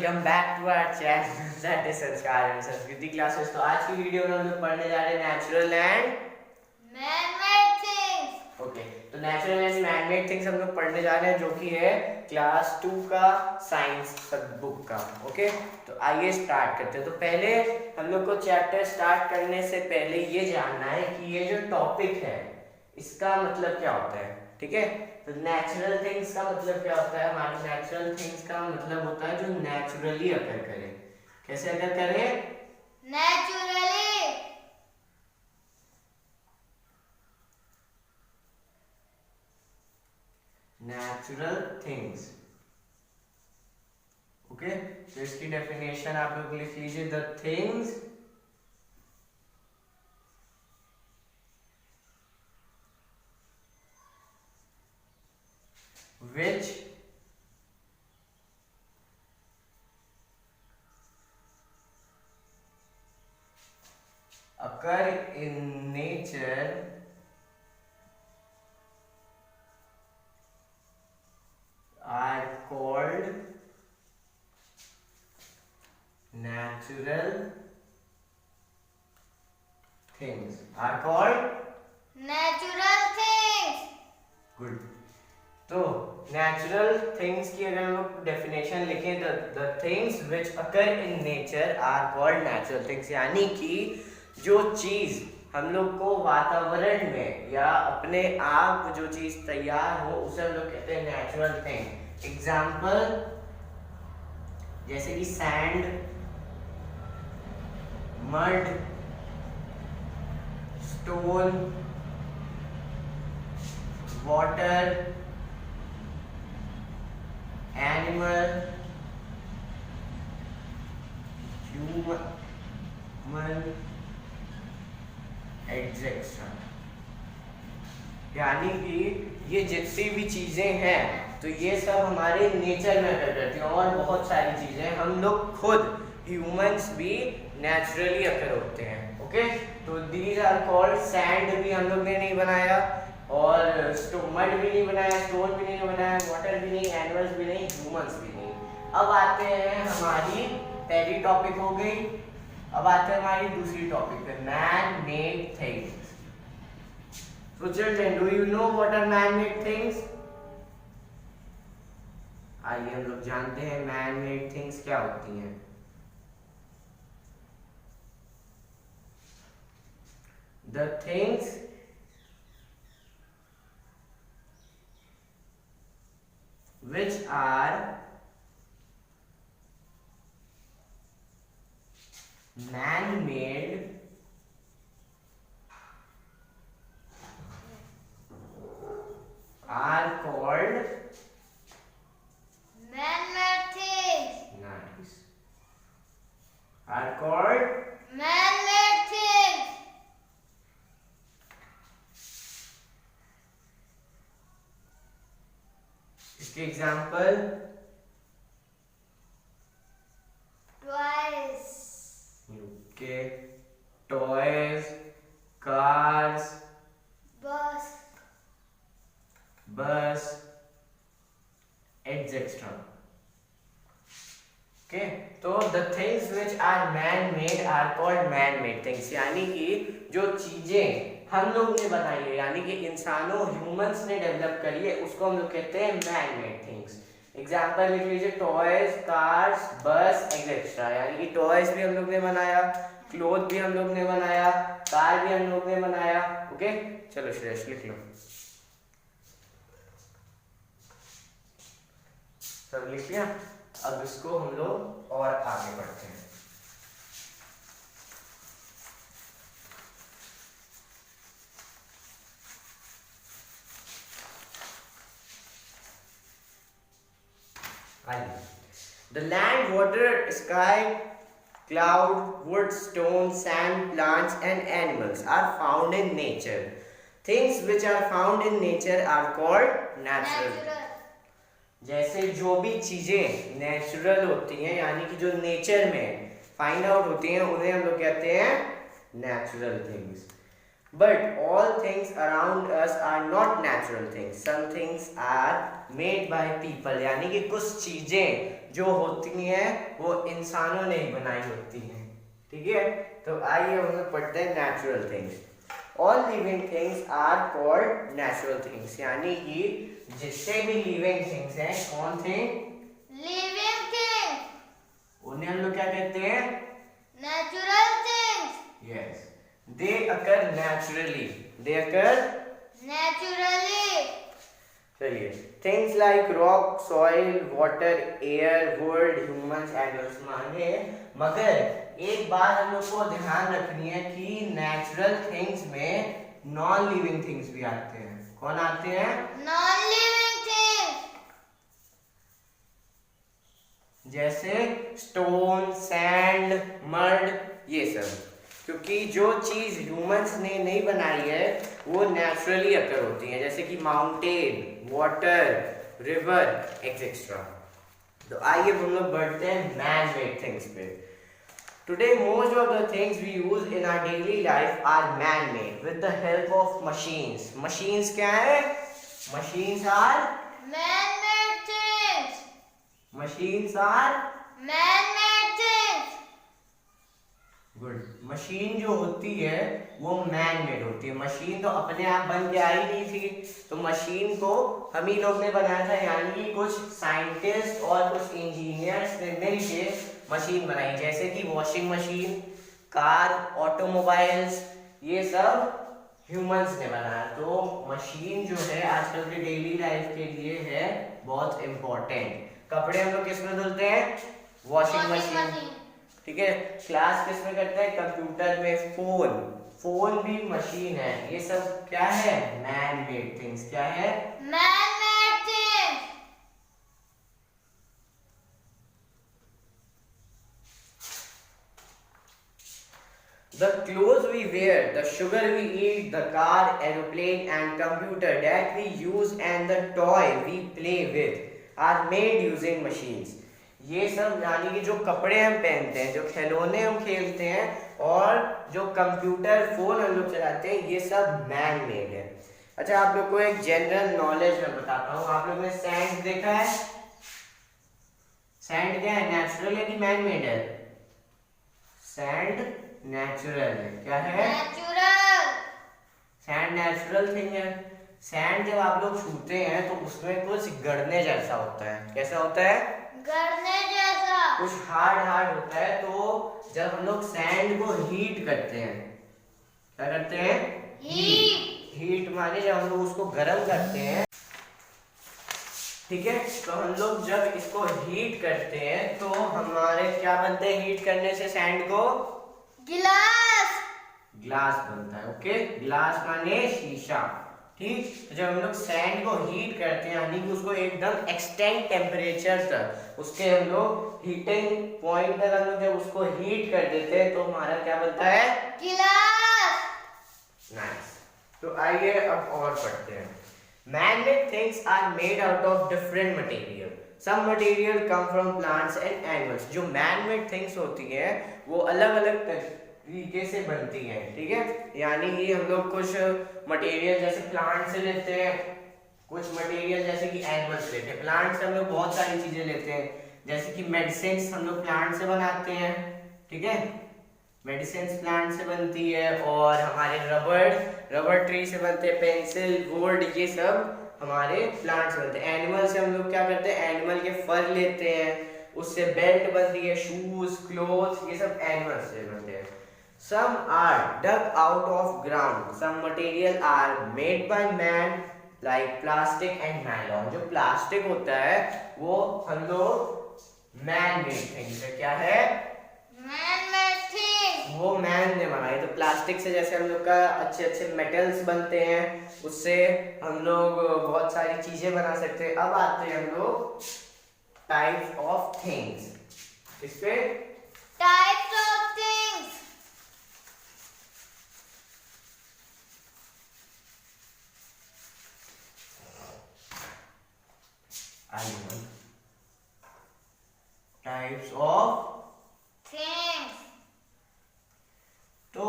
Welcome back to our channel that is Sanskar and Sanskriti classes. तो आज की वीडियो में हम लोग पढ़ने जा रहे हैं natural and man-made things. Okay, तो नेचुरल एंड मैन-मेड थिंग्स हम लोग पढ़ने जा रहे हैं, जो कि है क्लास 2 का साइंस बुक का। ओके, तो आइए स्टार्ट करते हैं। तो पहले हम लोग को चैप्टर स्टार्ट करने से पहले ये जानना है कि ये जो टॉपिक है इसका मतलब क्या होता है। ठीक है, तो नेचुरल थिंग्स का मतलब क्या होता है? हमारे नेचुरल थिंग्स का मतलब होता है जो नेचुरली अकर करे। कैसे अकर करे? नेचुरली। Natural things. ओके, तो इसकी डेफिनेशन आप लोग लिख लीजिए। The things which occur in nature are called natural things. Are called natural things. Good. तो नेचुरल थिंग्स की अगर हम लोग डेफिनेशन लिखें, the things which occur in nature are called natural things, यानी कि जो चीज हम लोग को वातावरण में या अपने आप जो चीज तैयार हो उसे हम लोग कहते हैं नेचुरल थिंग। एग्जाम्पल जैसे कि sand, mud, stone, water, animal, human etcetera. यानी कि ये जितनी भी चीजें हैं तो ये सब हमारे नेचर में अकर करती हैं, और बहुत सारी चीजें हम लोग खुद ह्यूमंस भी नेचुरली अकर होते हैं। ओके, तो दीज आर कॉल्ड सैंड भी हम लोग ने नहीं बनाया, और मड भी नहीं बनाया, स्टोन भी नहीं बनाया, वाटर भी नहीं, एनिमल्स भी नहीं, ह्यूमंस भी नहीं। अब आते हैं, हमारी पहली टॉपिक हो गई। अब आते हैं हमारी दूसरी टॉपिक पे, man made things. So children, do you know what are man-made things? आइए हम लोग जानते हैं man-made things क्या होती हैं। The things which are man-made are called man made things. nice are called man made things. इसके example twice, okay, toys, cars, bus, bus etcetera. Okay, तो the things which are man made are called man made things, यानी कि जो चीजें हम लोग ने बनाई है, यानी कि इंसानों ह्यूमंस ने डेवलप करी है, उसको हम लोग कहते हैं मैन मेड थिंग्स। एग्जाम्पल लिख लीजिए, टॉयज, कार्स, बस एटसेट्रा। यानी कि टॉयज भी हम लोग ने बनाया, क्लोथ भी हम लोग ने बनाया, कार भी हम लोग ने बनाया। ओके, चलो श्रेष्ठ लिख लो, सब लिख लिया। अब इसको हम लोग और आगे बढ़ते हैं। The land, water, sky, cloud, wood, stone, sand, plants and animals are found in nature. Things which are found in nature are called natural. जैसे जो भी चीजें नेचुरल होती हैं, यानी कि जो नेचर में फाइंड आउट होती हैं, उन्हें हम लोग कहते हैं natural things. But all things around us are not natural things. Some things are made by people. यानी कि कुछ चीजें जो होती हैं वो इंसानों ने ही बनाई होती हैं, ठीक है। तो आइए हम लोग पढ़ते हैं natural things. All living things are called natural things, यानी कि जितने भी लिविंग थिंग्स हैं, कौन थे? Living things. उन्हें हम लोग क्या कहते हैं? Natural things. Yes, they occur naturally, they occur naturally. चलिए, things like rock, soil, water, air, wood, humans, animals माने, मगर एक बात हम लोग को ध्यान रखनी है कि नेचुरल थिंग्स में नॉन लिविंग थिंग्स भी आते हैं। कौन आते हैं? Non living things. जैसे स्टोन, सैंड, मड, ये सब। क्योंकि जो चीज ह्यूमंस ने नहीं बनाई है वो नेचुरली अकर होती है, जैसे कि माउंटेन, वाटर, रिवर, एक्सेट्रा। तो आइए हम लोग बढ़ते हैं मैन मेड थिंग्स पे। Today most of the things we use in our daily life are man made with the help of machines. Machines क्या है? Machines are man made things. Machines are man made things. Good. Machine जो होती है वो man made होती है। Machine तो अपने आप बन के आई नहीं थी, तो मशीन को हम ही लोग ने बनाया था, यानी कि कुछ साइंटिस्ट और कुछ इंजीनियर्स ने मिलके मशीन बनाई। जैसे कि वॉशिंग मशीन, कार, ऑटोमोबाइल्स, ये सब ह्यूमंस ने बनाया। तो मशीन जो है आजकल के डेली लाइफ के लिए है बहुत इंपॉर्टेंट। कपड़े हम लोग किस में धुलते हैं? वॉशिंग मशीन, ठीक है। क्लास किस में करते हैं? कंप्यूटर में। फोन भी मशीन है। ये सब क्या है? Man made things. क्या है? Man made things. The clothes we wear, the sugar we eat, the car, aeroplane and computer that we use and the toy we play with are made using machines. ये सब यानी कि जो कपड़े हम पहनते हैं, जो खिलौने हम खेलते हैं और जो कंप्यूटर, फोन हम लोग चलाते हैं, ये सब मैन मेड है। अच्छा, आप लोग को एक जनरल नॉलेज मैं बताता हूँ। आप लोग ने सैंड देखा है? सैंड क्या है? नेचुरल है कि मैन मेड है? सैंड नेचुरल है। क्या है? नेचुरल। सैंड नेचुरल थिंग है। सैंड जब आप लोग छूते हैं तो उसमें कुछ गड़ने जैसा होता है। कैसा होता है? गड़ने जैसा। कुछ हार्ड होता है। तो जब हम लोग सैंड को हीट करते हैं, क्या करते हैं? हीट माने जब हम लोग उसको गर्म करते हैं, ठीक है। तो हम लोग जब इसको हीट करते हैं तो हमारे क्या बनते हैं? हीट करने से सैंड को ग्लास बनता है। ओके, ग्लास माने शीशा, ठीक। तो जब हम लोग सैंड को हीट करते हैं, यानी कि उसको एकदम एक्सटेंड टेम्परेचर तक, उसके हम लोग हीटिंग पॉइंट तक हम लोग जब उसको हीट कर देते हैं तो हमारा क्या बनता है? गिलास। नाइस। तो आइए अब और पढ़ते हैं। Man-made things are made out of different material. Some material come from plants and animals. जो man-made things होती हैं वो अलग-अलग तरीके से बनती हैं, ठीक है। यानी कि हम लोग कुछ मटेरियल जैसे प्लांट से लेते हैं, कुछ मटेरियल जैसे कि एनिमल्स लेते हैं। प्लांट से हम लोग बहुत सारी चीजें लेते हैं, जैसे कि मेडिसिन हम लोग प्लांट से बनाते हैं, ठीक है। मेडिसिन प्लांट से बनती है। और हमारे रबर ट्री से बनते हैं। पेंसिल, वुड, ये सब हमारे प्लांट से बनते हैं। एनिमल से हम लोग क्या करते हैं? एनिमल के फर लेते हैं, उससे बेल्ट बनती है, शूज, क्लोथ्स, ये सब एनिमल से बनते हैं। Some are dug out of ground. Some material are made by man, like plastic and nylon. जो प्लास्टिक होता है वो हम लोग मैन मेड थिंग्स है। क्या है? Man made thing. वो मैन ने बनाई। तो प्लास्टिक से जैसे हम लोग का अच्छे मेटल्स बनते हैं, उससे हम लोग बहुत सारी चीजें बना सकते हैं। अब आते हैं हम लोग टाइप्स ऑफ थिंग्स। इस पे types of things. Types of things. तो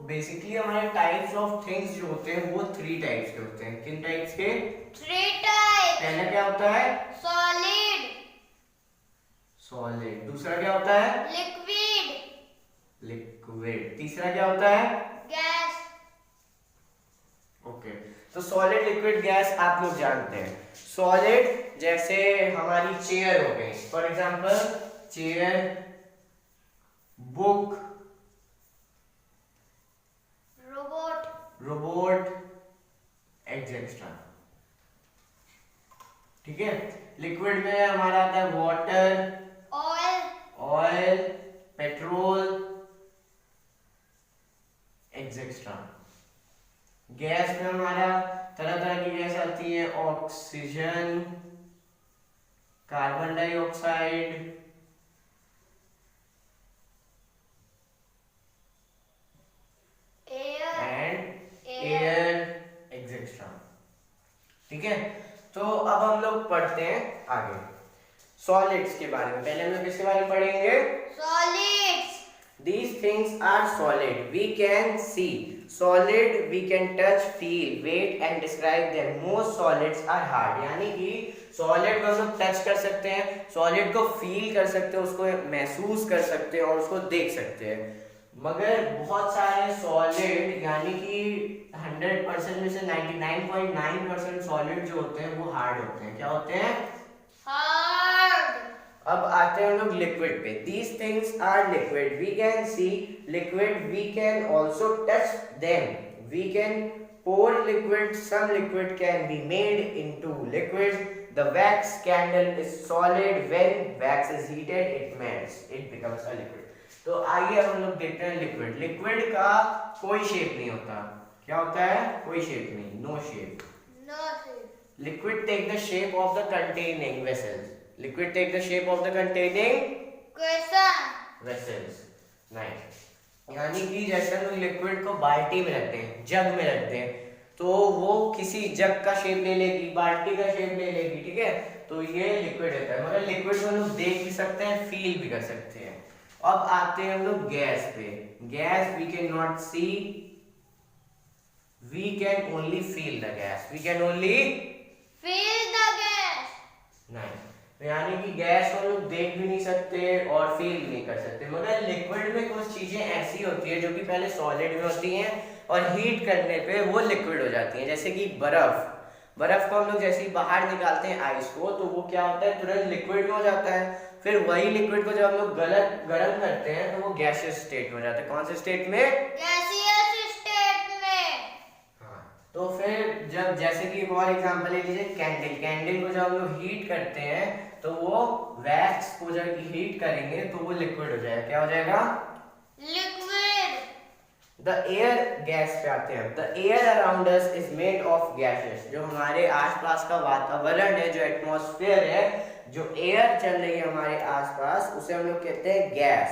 बेसिकली हमारे टाइप्स टाइप्स ऑफ थिंग्स जो होते हैं वो 3 टाइप्स के होते हैं। किन टाइप्स के? 3 टाइप्स। पहला क्या होता है? सॉलिड। सॉलिड। दूसरा क्या होता है? लिक्विड। लिक्विड। तीसरा क्या होता है? गैस। ओके, तो सॉलिड, लिक्विड, गैस आप लोग जानते हैं। सॉलिड जैसे हमारी चेयर हो गई, for example chair, book, robot etcetera. ठीक है। लिक्विड में हमारा आता है water, oil, petrol etcetera. Gas में हमारा तरह तरह की गैस आती है, oxygen, carbon dioxide, air etcetera. ठीक है, तो अब हम लोग पढ़ते हैं आगे सॉलिड्स के बारे में। पहले हम लोग किसके बारे में पढ़ेंगे? Solids. These things are solid. We can see. Solid we can touch, feel, weight and describe them. Most solids are hard. यानी कि सॉलिड को हम लोग टच कर सकते हैं, सॉलिड को फील कर सकते हैं, उसको महसूस कर सकते हैं और उसको देख सकते हैं। मगर बहुत सारे सॉलिड यानी कि 100% में से 99.9% सॉलिड जो होते हैं वो हार्ड होते हैं। क्या होते हैं? हार्ड। अब आते हैं हम लोग लिक्विड पे। These things are liquid. We can see liquid. We can also touch them. We can pour liquid. Some liquid can be made into liquid. The wax candle is solid. When wax is heated, it melts. It becomes a liquid. तो आइए हम लोग देखते हैं liquid. Liquid का कोई shape नहीं होता। क्या होता है? कोई शेप नहीं, no shape. Liquid take the shape of the containing vessels. Liquid take the shape of the containing vessels. Nice. यानी कि जैसे हम लिक्विड को बाल्टी में रखते हैं, जग में रखते हैं, तो वो किसी जग का शेप ले लेगी, बाल्टी का शेप ले लेगी। ठीक है, तो ये लिक्विड होता है। मगर लिक्विड को हम लोग देख भी सकते हैं, फील भी कर सकते हैं। अब आते हैं हम लोग गैस पे। Gas we can not see, we can only feel the gas. We can only feel the gas. नहीं, तो यानी कि गैस को हम लोग देख भी नहीं सकते और फील भी नहीं कर सकते। मगर लिक्विड में कुछ चीजें ऐसी होती है जो कि पहले सॉलिड में होती हैं और हीट करने पे वो लिक्विड हो जाती हैं। जैसे कि बर्फ। बर्फ को हम लोग जैसे ही बाहर निकालते हैं आइस को, तो वो क्या होता है? तुरंत लिक्विड में हो जाता है। फिर वही लिक्विड को जब हम लोग गर्म करते हैं तो वो गैसियस स्टेट में हो जाता है। कौन से स्टेट में? गैसियस स्टेट में। तो फिर जब जैसे कि फॉर एग्जांपल ले लीजिए कैंडल। कैंडल को जब हम लोग हीट करते हैं तो वो वैक्स को जब हीट करेंगे तो वो लिक्विड हो जाएगा। क्या हो जाएगा? लिक्विड। द एयर, गैस पे आते हैं। The air around us is made of gases. जो हमारे आसपास का वातावरण है, जो एटमॉस्फेयर है, जो एयर चल रही है हमारे आसपास, उसे हम लोग कहते हैं gas.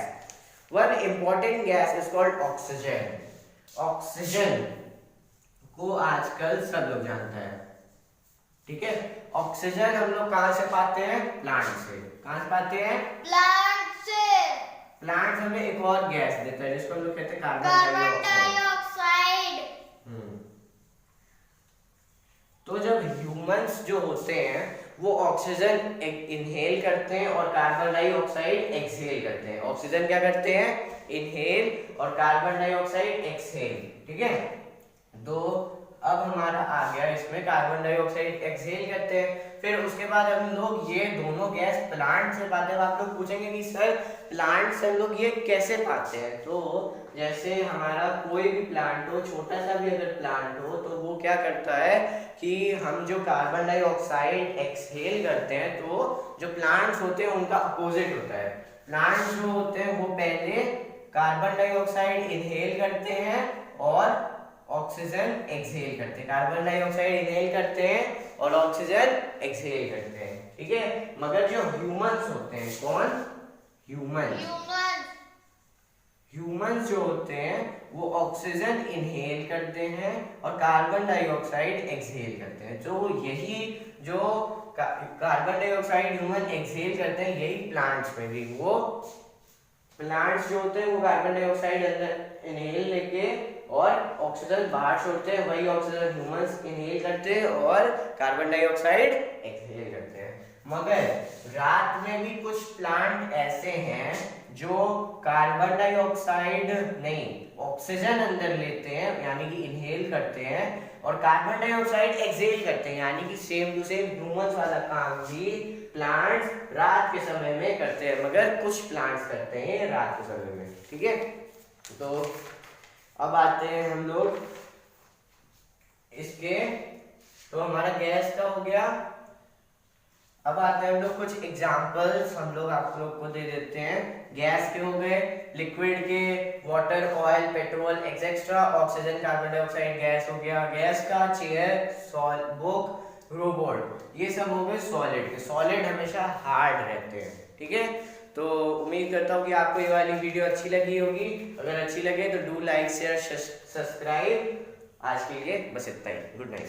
One important gas is called oxygen. Oxygen को आजकल सब लोग जानते हैं। ठीक है, ऑक्सीजन हम लोग कहां से पाते हैं? प्लांट से। कहां से पाते हैं? प्लांट से। प्लांट हमें एक और गैस देता है जिसको हम लोग कहते हैं कार्बन डाइऑक्साइड। तो जब ह्यूमंस जो होते हैं वो ऑक्सीजन इनहेल करते हैं और कार्बन डाइऑक्साइड एक्सहेल करते हैं। ऑक्सीजन क्या करते हैं? इनहेल, और कार्बन डाइऑक्साइड एक्सहेल। ठीक है, तो अब हमारा आ गया इसमें कार्बन डाइऑक्साइड एक्सहेल करते हैं। फिर उसके बाद हम लोग ये दोनों गैस प्लांट से पाते हैं। आप लोग पूछेंगे कि सर प्लांट से हम लोग ये कैसे पाते हैं? तो जैसे हमारा कोई भी प्लांट हो, छोटा सा भी अगर प्लांट हो, तो वो क्या करता है कि हम जो कार्बन डाइऑक्साइड एक्सहेल करते हैं, तो जो प्लांट्स होते हैं उनका अपोजिट होता है। प्लांट्स जो होते हैं वो पहले कार्बन डाइऑक्साइड इनहेल करते हैं और ऑक्सीजन एक्सहेल करते हैं। कार्बन डाइऑक्साइड इनहेल करते हैं और ऑक्सीजन एक्सहेल करते हैं। ठीक है, मगर जो ह्यूमंस होते हैं, कौन? ह्यूमंस जो होते हैं वो ऑक्सीजन इनहेल करते हैं और कार्बन डाइऑक्साइड एक्सहेल करते हैं। तो यही जो कार्बन डाइऑक्साइड ह्यूमन एक्सहेल करते हैं, यही प्लांट्स में भी वो प्लांट्स जो होते हैं वो कार्बन डाइऑक्साइड अंदर इनहेल लेके और ऑक्सीजन बाहर छोड़ते हैं, वही ऑक्सीजन ह्यूमंस इनहेल करते हैं और कार्बन डाइऑक्साइड एक्सहेल करते हैं। मगर रात में भी कुछ प्लांट ऐसे हैं जो कार्बन डाइऑक्साइड नहीं ऑक्सीजन अंदर लेते हैं यानी कि इनहेल करते हैं और कार्बन डाइऑक्साइड एक्सहेल करते हैं, यानी कि सेम टू सेम ह्यूमंस वाला काम भी प्लांट्स रात के समय में करते हैं, मगर कुछ प्लांट्स करते हैं रात के समय में। ठीक है, तो अब आते हैं हम लोग इसके, तो हमारा गैस का हो गया। अब आते हैं हम लोग कुछ एग्जांपल्स हम लोग आप लोग को दे देते हैं। गैस के हो गए, लिक्विड के water, oil, petrol etcetera, oxygen, carbon dioxide gas हो गया गैस का, चेयर, बुक, रोबोट, ये सब हो गए सॉलिड के। सॉलिड हमेशा हार्ड रहते हैं। ठीक है, तो उम्मीद करता हूँ कि आपको ये वाली वीडियो अच्छी लगी होगी। अगर अच्छी लगे तो डू लाइक, शेयर, सब्सक्राइब। आज के लिए बस इतना ही। Good night.